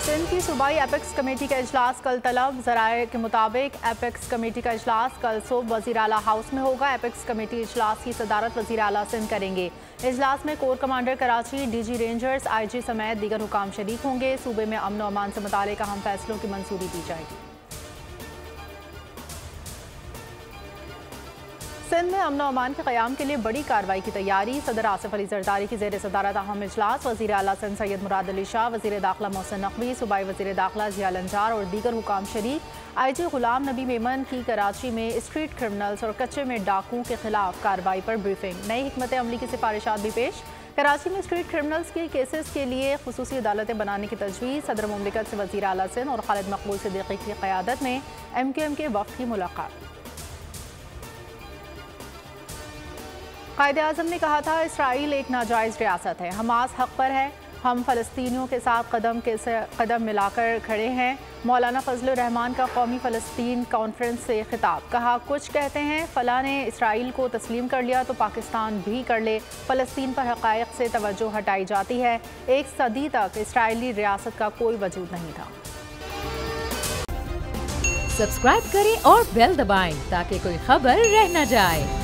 सिंध की सूबाई apex committee का इजलास कल तलब। ज़राए के मुताबिक एपेक्स कमेटी का इजलास कल सुबह वज़ीर आला हाउस में होगा। एपेक्स कमेटी इजलास की सदारत वज़ीर आला सिंध करेंगे। इजलास में core commander Karachi, DG rangers, IG समेत दीगर हुकाम शरीक होंगे। सूबे में अमन व अमान से मुतालिक अहम फैसलों की मंजूरी दी जाएगी। सिंध में अमन व अमान के क़याम के लिए बड़ी कार्रवाई की तैयारी। सदर आसिफ अली जरदारी की ज़ेर सदारत अहम इजलास। वज़ीर आला सिंध सैयद मुराद अली शाह, वज़ीर दाखिला मोहसिन नकवी, सूबाई वज़ीर दाखिला ज़िया लंजार और दीगर हुकाम शरीक। IG गुलाम नबी मेमन की कराची में स्ट्रीट क्रिमिनल्स और कच्चे में डाकुओं के खिलाफ कार्रवाई पर ब्रीफिंग। नई हिकमत अमली की सिफारिशात भी पेश। कराची में स्ट्रीट क्रिमिनल्स के केसेस के लिए खुसूसी अदालतें बनाने की तजवीज़। सदर मुमलिकत से वज़ीर आला सिंध और खालिद मकबूल सिद्दीकी की क़यादत में MQM के वफ़द की मुलाकात। कायद-ए-आज़म ने कहा था, इसराइल एक नाजायज़ रियासत है, हमास हक़ पर है। हम फ़लस्तीनियों के साथ कदम मिलाकर खड़े हैं। मौलाना फजलुर रहमान का कौमी फ़लस्तीन कॉन्फ्रेंस से खिताब। कहा, कुछ कहते हैं फ़लाँ ने इसराइल को तस्लीम कर लिया तो पाकिस्तान भी कर ले। फ़लस्तीन पर हक़ाइक़ से तवज्जो हटाई जाती है। एक सदी तक इसराइली रियासत का कोई वजूद नहीं था। सब्सक्राइब करें और बेल दबाएं ताकि कोई खबर रह न जाए।